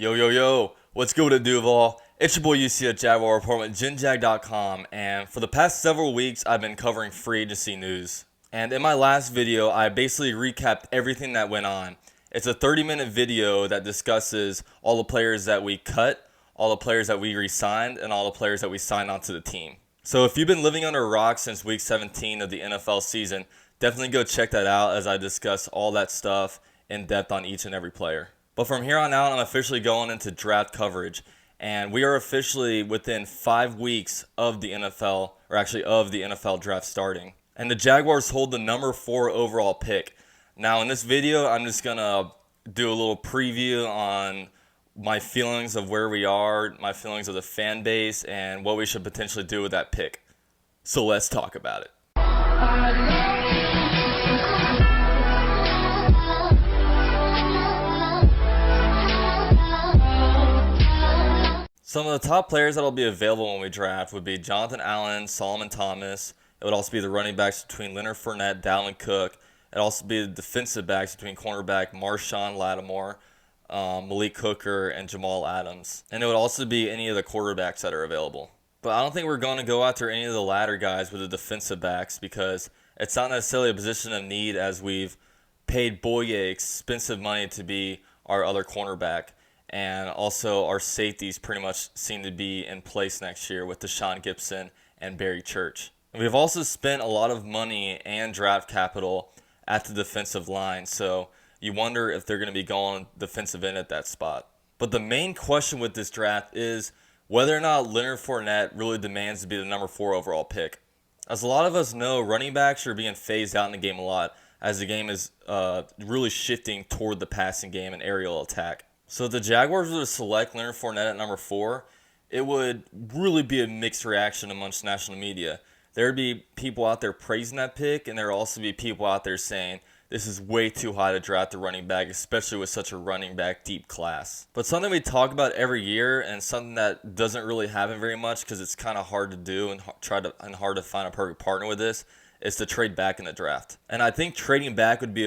Yo, yo, yo, what's good with Duval? It's your boy UCF Jaguar report with GenJag.com, and for the past several weeks, I've been covering free agency news. And in my last video, I basically recapped everything that went on. It's a 30-minute video that discusses all the players that we cut, all the players that we re-signed, and all the players that we signed onto the team. So if you've been living under a rock since week 17 of the NFL season, definitely go check that out as I discuss all that stuff in depth on each and every player. But from here on out, I'm officially going into draft coverage, and we are officially within 5 weeks of the NFL, or actually of the NFL draft starting. And the Jaguars hold the number 4 overall pick. Now in this video, I'm just going to do a little preview on my feelings of where we are, my feelings of the fan base, and what we should potentially do with that pick. So let's talk about it. Some of the top players that will be available when we draft would be Jonathan Allen, Solomon Thomas. It would also be the running backs between Leonard Fournette, Dalvin Cook. It would also be the defensive backs between cornerback Marshawn Lattimore, Malik Hooker, and Jamal Adams. And it would also be any of the quarterbacks that are available. But I don't think we're going to go after any of the latter guys with the defensive backs because it's not necessarily a position of need, as we've paid Boye expensive money to be our other cornerback. And also our safeties pretty much seem to be in place next year with Deshaun Gibson and Barry Church. We've also spent a lot of money and draft capital at the defensive line, so you wonder if they're going to be going defensive end at that spot. But the main question with this draft is whether or not Leonard Fournette really demands to be the number 4 overall pick. As a lot of us know, running backs are being phased out in the game a lot as the game is really shifting toward the passing game and aerial attack. So if the Jaguars were to select Leonard Fournette at number 4, it would really be a mixed reaction amongst national media. There would be people out there praising that pick, and there would also be people out there saying this is way too high to draft a running back, especially with such a running back deep class. But something we talk about every year, and something that doesn't really happen very much because it's kind of hard to do and hard to find a perfect partner with this, is to trade back in the draft. And I think trading back would be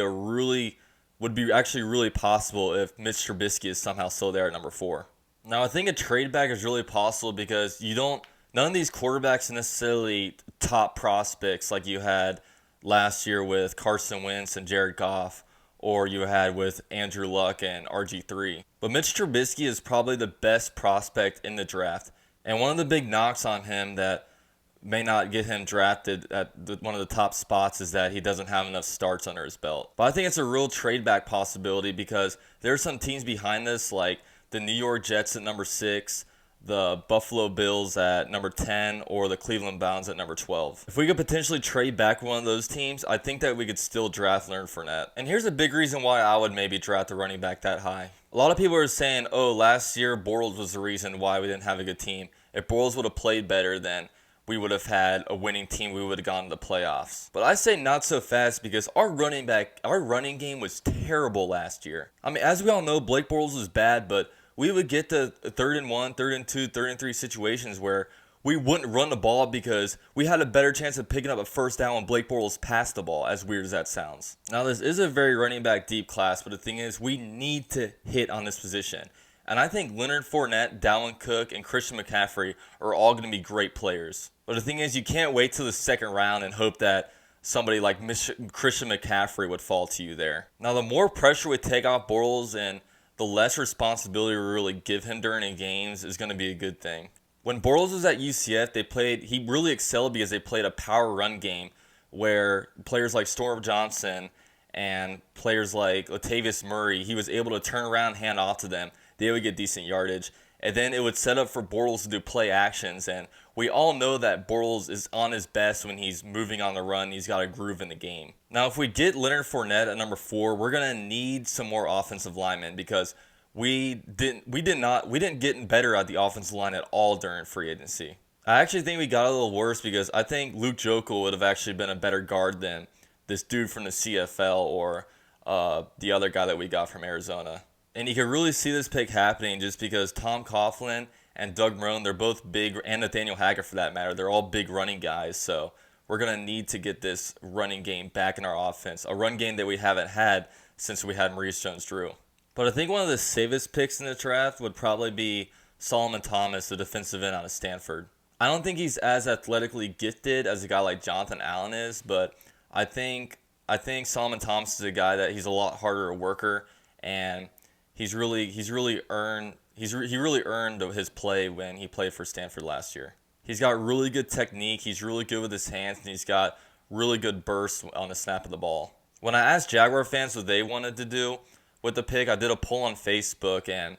actually really possible if Mitch Trubisky is somehow still there at number 4. Now, I think a trade back is really possible because none of these quarterbacks are necessarily top prospects like you had last year with Carson Wentz and Jared Goff, or you had with Andrew Luck and RG3. But Mitch Trubisky is probably the best prospect in the draft. And one of the big knocks on him that may not get him drafted at one of the top spots is that he doesn't have enough starts under his belt. But I think it's a real trade back possibility because there are some teams behind this, like the New York Jets at number 6, the Buffalo Bills at number 10, or the Cleveland Browns at number 12. If we could potentially trade back one of those teams, I think that we could still draft Leonard Fournette. And here's a big reason why I would maybe draft a running back that high. A lot of people are saying, oh, last year Bortles was the reason why we didn't have a good team. If Bortles would have played better, then we would have had a winning team. We would have gone to the playoffs. But I say not so fast because our running game was terrible last year. I mean, as we all know, Blake Bortles was bad, but we would get to 3rd and 1, 3rd and 2, 3rd and 3 situations where we wouldn't run the ball because we had a better chance of picking up a first down when Blake Bortles passed the ball, as weird as that sounds. Now, this is a very running back deep class, but the thing is, we need to hit on this position. And I think Leonard Fournette, Dalvin Cook, and Christian McCaffrey are all going to be great players. But the thing is, you can't wait till the second round and hope that somebody like Christian McCaffrey would fall to you there. Now, the more pressure we take off Bortles and the less responsibility we really give him during the games is going to be a good thing. When Bortles was at UCF, he really excelled because they played a power run game where players like Storm Johnson and players like Latavius Murray, he was able to turn around, hand off to them. They would get decent yardage. And then it would set up for Bortles to do play actions. And we all know that Bortles is on his best when he's moving on the run. He's got a groove in the game. Now, if we get Leonard Fournette at number 4, we're going to need some more offensive linemen because we didn't get better at the offensive line at all during free agency. I actually think we got a little worse because I think Luke Joeckel would have actually been a better guard than this dude from the CFL or the other guy that we got from Arizona. And you can really see this pick happening just because Tom Coughlin and Doug Marrone, they're both big, and Nathaniel Hackett for that matter, they're all big running guys. So we're going to need to get this running game back in our offense, a run game that we haven't had since we had Maurice Jones-Drew. But I think one of the safest picks in the draft would probably be Solomon Thomas, the defensive end out of Stanford. I don't think he's as athletically gifted as a guy like Jonathan Allen is, but I think Solomon Thomas is a guy that he's a lot harder a worker, and he really earned his play when he played for Stanford last year. He's got really good technique, he's really good with his hands, and he's got really good burst on the snap of the ball. When I asked Jaguar fans what they wanted to do with the pick, I did a poll on Facebook, and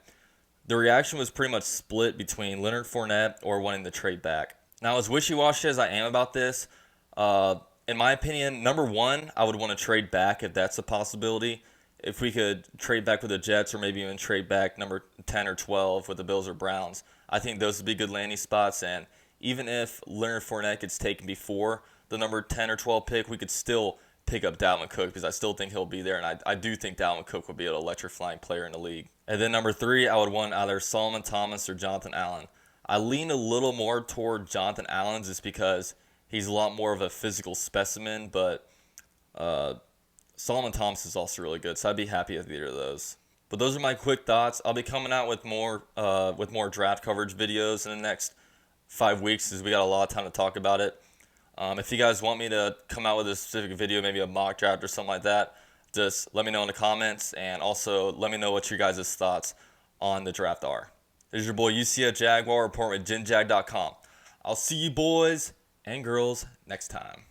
the reaction was pretty much split between Leonard Fournette or wanting to trade back. Now, as wishy-washy as I am about this, in my opinion, number one, I would want to trade back if that's a possibility. If we could trade back with the Jets or maybe even trade back number 10 or 12 with the Bills or Browns, I think those would be good landing spots. And even if Leonard Fournette gets taken before the number 10 or 12 pick, we could still pick up Dalvin Cook because I still think he'll be there. And I do think Dalvin Cook will be an electrifying player in the league. And then number three, I would want either Solomon Thomas or Jonathan Allen. I lean a little more toward Jonathan Allen just because he's a lot more of a physical specimen, but Solomon Thomas is also really good, so I'd be happy with either of those. But those are my quick thoughts. I'll be coming out with more draft coverage videos in the next 5 weeks, as we got a lot of time to talk about it. If you guys want me to come out with a specific video, maybe a mock draft or something like that, just let me know in the comments, and also let me know what your guys' thoughts on the draft are. This is your boy UCF Jaguar, reporting with GenJag.com. I'll see you boys and girls next time.